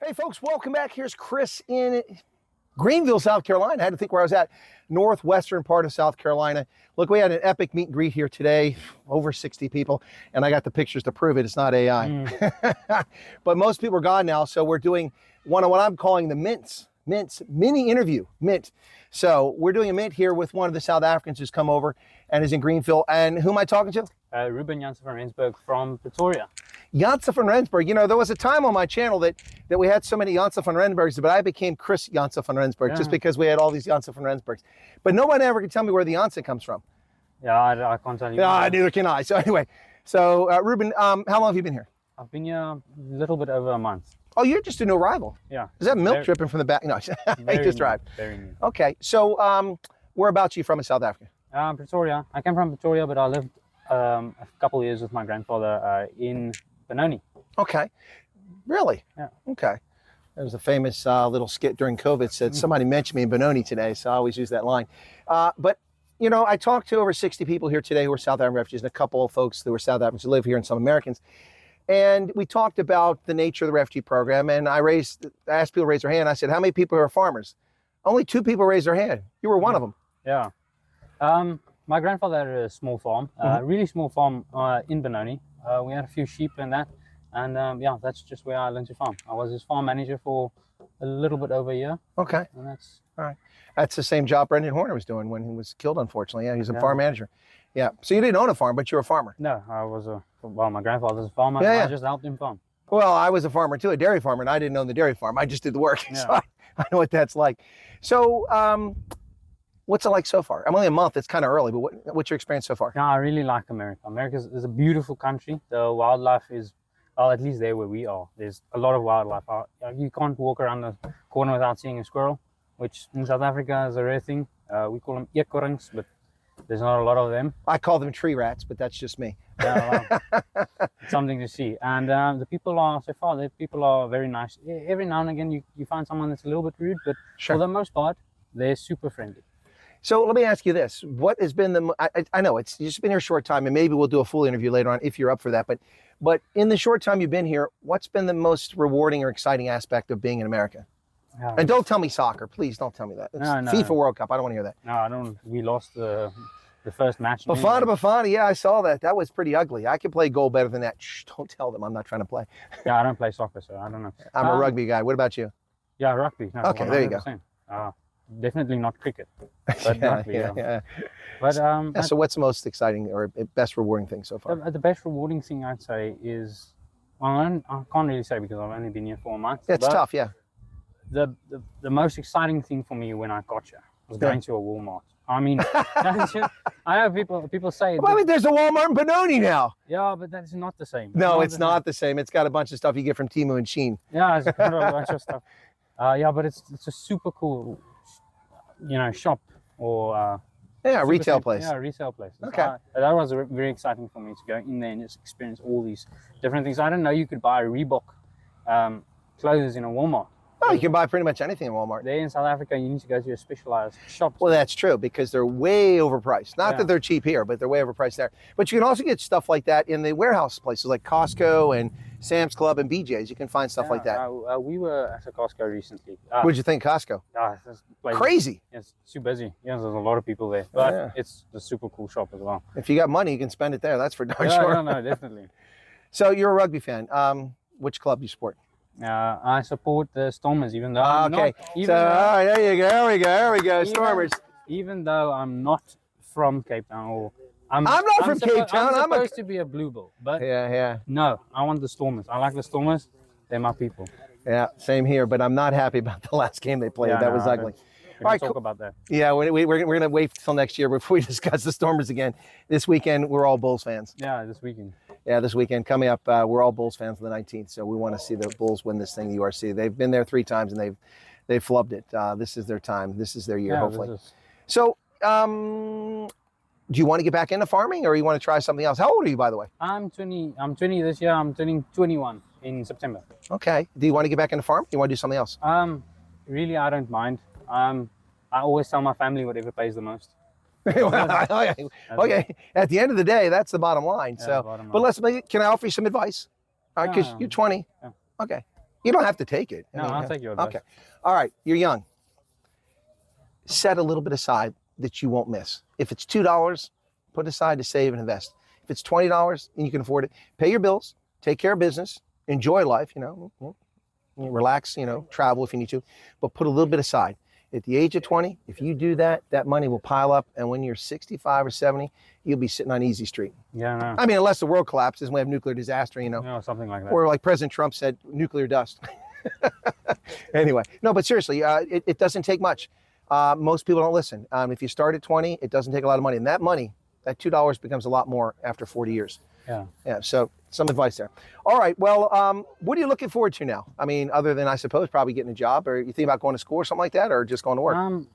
Hey folks, welcome back. Here's Chris in Greenville, South Carolina. I had to think where I was at. Northwestern part of South Carolina. Look, we had an epic meet and greet here today, over 60 people, and I got the pictures to prove it. It's not AI. But most people are gone now, so we're doing one of what I'm calling the Mints mini interview, Mint. So we're doing a Mint here with one of the South Africans who's come over and is in Greenville. And who am I talking to? Reuben van Rensburg from Pretoria. Janse van Rensburg. You know, there was a time on my channel that we had so many Janse van Rensburgs, but I became Chris Janse van Rensburg just because we had all these Janse van Rensburgs. But no one ever can tell me where the Janse comes from. Yeah, I can't tell you. No, neither can I. So anyway, Reuben, how long have you been here? I've been here a little bit over a month. Oh, you're just a new arrival. Yeah. Is that milk dripping from the back? No, I just arrived. Very new. Okay, so whereabouts are you from in South Africa? Pretoria. I came from Pretoria, but I lived a couple of years with my grandfather in Benoni. Okay, really? Yeah. Okay. There was a famous little skit during COVID said, somebody mentioned me in Benoni today, so I always use that line. But, you know, I talked to over 60 people here today who are South African refugees and a couple of folks who were South Africans who live here and some Americans. And we talked about the nature of the refugee program, and I asked people to raise their hand. I said, how many people are farmers? Only 2 people raised their hand. You were one of them. Yeah. My grandfather had a small farm, really small farm in Benoni. We had a few sheep and that. And yeah, that's just where I learned to farm. I was his farm manager for a little bit over a year. Okay. And that's all right. That's the same job Brendan Horner was doing when he was killed, unfortunately. Yeah, he's a farm manager. Yeah. So you didn't own a farm, but you're a farmer. No, I was my grandfather's a farmer. Yeah, I just helped him farm. Well, I was a farmer too, a dairy farmer, and I didn't own the dairy farm. I just did the work. Yeah. So I know what that's like. So what's it like so far? I'm only a month. It's kind of early, but what's your experience so far? Yeah, I really like America. America is a beautiful country. The wildlife is, well, at least there where we are, there's a lot of wildlife. You can't walk around the corner without seeing a squirrel, which in South Africa is a rare thing. We call them eekorings, but there's not a lot of them. I call them tree rats, but that's just me. Yeah, well, it's something to see. And the people are, so far, the people are very nice. Every now and again, you find someone that's a little bit rude, but for the most part, they're super friendly. So let me ask you this. What has been the, I know it's just been here a short time, and maybe we'll do a full interview later on if you're up for that, but in the short time you've been here, what's been the most rewarding or exciting aspect of being in America? Yeah. And don't tell me soccer, please don't tell me that. It's No. FIFA World Cup, I don't want to hear that. No, I don't. We lost the first match. Bafana, yeah, I saw that. That was pretty ugly. I can play goal better than that. Shh, don't tell them I'm not trying to play. Yeah, I don't play soccer, so I don't know. I'm a rugby guy. What about you? Yeah, rugby. No, okay, 100%. There you go. Definitely not cricket, but rugby. Yeah. But so what's the most exciting or best rewarding thing so far? The best rewarding thing I'd say is, well, I can't really say because I've only been here for a month. It's tough, yeah. The most exciting thing for me when I got here was going to a Walmart. I mean, I know people say. Well, I mean, there's a Walmart in Benoni now. Yeah, but that's not the same. No, it's not the same. It's got a bunch of stuff you get from Temu and Shein. Yeah, it's got a bunch of stuff. Yeah, but it's a super cool, shop or retail place. Yeah, retail place. Okay. That was very exciting for me to go in there and just experience all these different things. I didn't know you could buy Reebok clothes in a Walmart. Oh, you can buy pretty much anything in Walmart. There in South Africa, you need to go to a specialized shop. Well, that's true because they're way overpriced. Not that they're cheap here, but they're way overpriced there. But you can also get stuff like that in the warehouse places like Costco and Sam's Club and BJ's. You can find stuff like that. We were at a Costco recently. What did you think, Costco? Crazy. It's too busy. Yeah, there's a lot of people there, but it's a super cool shop as well. If you got money, you can spend it there. That's for darn sure. sure. No, definitely. So you're a rugby fan. Which club do you support? I support the Stormers, even though there you go. There we go. Stormers. Even though I'm not from Cape Town, or I'm not from Cape Town. I'm supposed to be a Blue Bull, but no, I want the Stormers. I like the Stormers. They're my people. Yeah, same here. But I'm not happy about the last game they played. Yeah, that was ugly. All right, talk about that. Yeah, we're going to wait till next year before we discuss the Stormers again. This weekend, we're all Bulls fans. Yeah, this weekend. Yeah, this weekend coming up, we're all Bulls fans on the 19th, so we want to see the Bulls win this thing, the URC. They've been there 3 times and they've flubbed it. This is their time. This is their year, hopefully. So, do you want to get back into farming, or you want to try something else? How old are you, by the way? I'm 20 this year. I'm turning 21 in September. Okay. Do you want to get back into farm? Do you want to do something else? Really, I don't mind. I always tell my family whatever pays the most. Okay. At the end of the day, that's the bottom line. But let's can I offer you some advice? Because you're 20. Yeah. Okay. You don't have to take it. No, I'll take your advice. Okay. All right. You're young. Set a little bit aside that you won't miss. If it's $2, put aside to save and invest. If it's $20 and you can afford it, pay your bills, take care of business, enjoy life, relax, travel if you need to, but put a little bit aside. At the age of 20, if you do that, that money will pile up. And when you're 65 or 70, you'll be sitting on easy street. Yeah, no. I mean, unless the world collapses and we have nuclear disaster, something like that. or like President Trump said, nuclear dust. Anyway, no, but seriously, it doesn't take much. Most people don't listen. If you start at 20, it doesn't take a lot of money. And that money, that $2 becomes a lot more after 40 years. Yeah. Yeah. So some advice there. All right. Well, what are you looking forward to now? I mean, other than, I suppose, probably getting a job, or you think about going to school or something like that, or just going to work?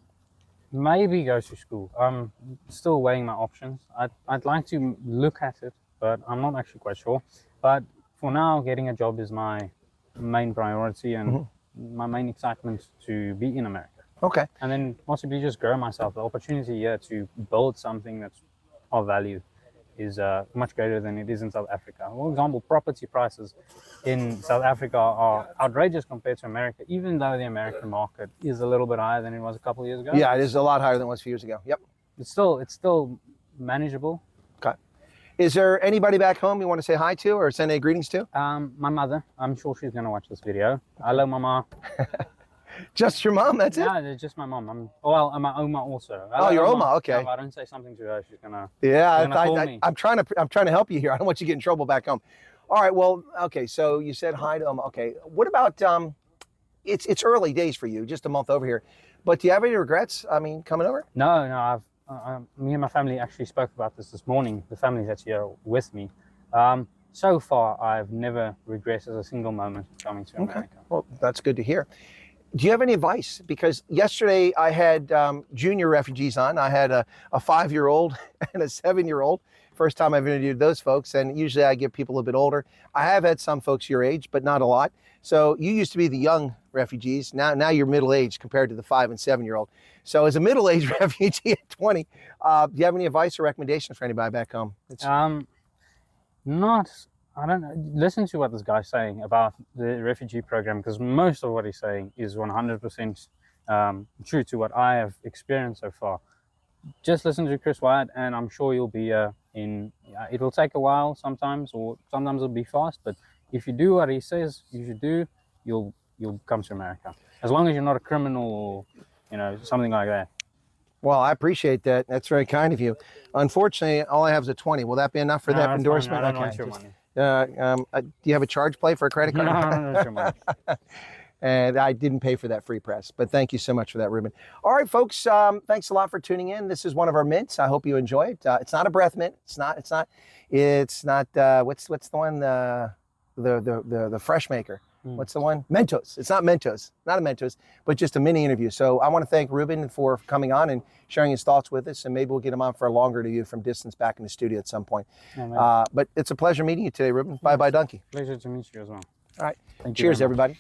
Maybe go to school. I'm still weighing my options. I'd like to look at it, but I'm not actually quite sure. But for now, getting a job is my main priority and my main excitement to be in America. Okay. And then possibly just grow myself. The opportunity here to build something that's of value is much greater than it is in South Africa. For example, property prices in South Africa are outrageous compared to America, even though the American market is a little bit higher than it was a couple of years ago. Yeah, it is a lot higher than it was a few years ago. Yep. It's still manageable. Okay. Is there anybody back home you want to say hi to or send any greetings to? My mother. I'm sure she's going to watch this video. Hello, Mama. Just your mom? That's it? Yeah, just my mom. And my Oma also. Oh, your Oma. Okay. Yeah, if I don't say something to her, she's gonna. Yeah, call me. I'm trying to help you here. I don't want you to get in trouble back home. All right. Well, okay. So you said hi to Oma. Okay. What about it's early days for you, just a month over here, but do you have any regrets? I mean, coming over? No. I've me and my family actually spoke about this morning. The family that's here with me. So far, I've never regretted a single moment coming to America. Well, that's good to hear. Do you have any advice? Because yesterday I had junior refugees on. I had a 5-year-old and a 7-year-old. First time I've interviewed those folks, and usually I give people a bit older. I have had some folks your age, but not a lot. So you used to be the young refugees. Now you're middle-aged compared to the 5 and 7-year-old. So as a middle-aged refugee at 20, do you have any advice or recommendations for anybody back home? I don't know. Listen to what this guy's saying about the refugee program, because most of what he's saying is 100% true to what I have experienced so far. Just listen to Chris Wyatt, and I'm sure you'll be it'll take a while sometimes, or sometimes it'll be fast, but if you do what he says you should do, you'll come to America. As long as you're not a criminal or, something like that. Well, I appreciate that. That's very kind of you. Unfortunately, all I have is a 20. Will that be enough for that endorsement? I don't want your money. Do you have a charge play for a credit card? No, not your money. And I didn't pay for that free press, but thank you so much for that, Reuben. All right, folks, thanks a lot for tuning in. This is one of our mints. I hope you enjoy it. It's not a breath mint. It's not. What's the one? The fresh maker. What's the one? Mentos. It's not Mentos, not a Mentos, but just a mini interview. So I want to thank Reuben for coming on and sharing his thoughts with us, and maybe we'll get him on for a longer interview from distance back in the studio at some point. But it's a pleasure meeting you today, Reuben. Bye-bye, Donkey. Pleasure to meet you as well. All right. Thank you. Cheers, everybody.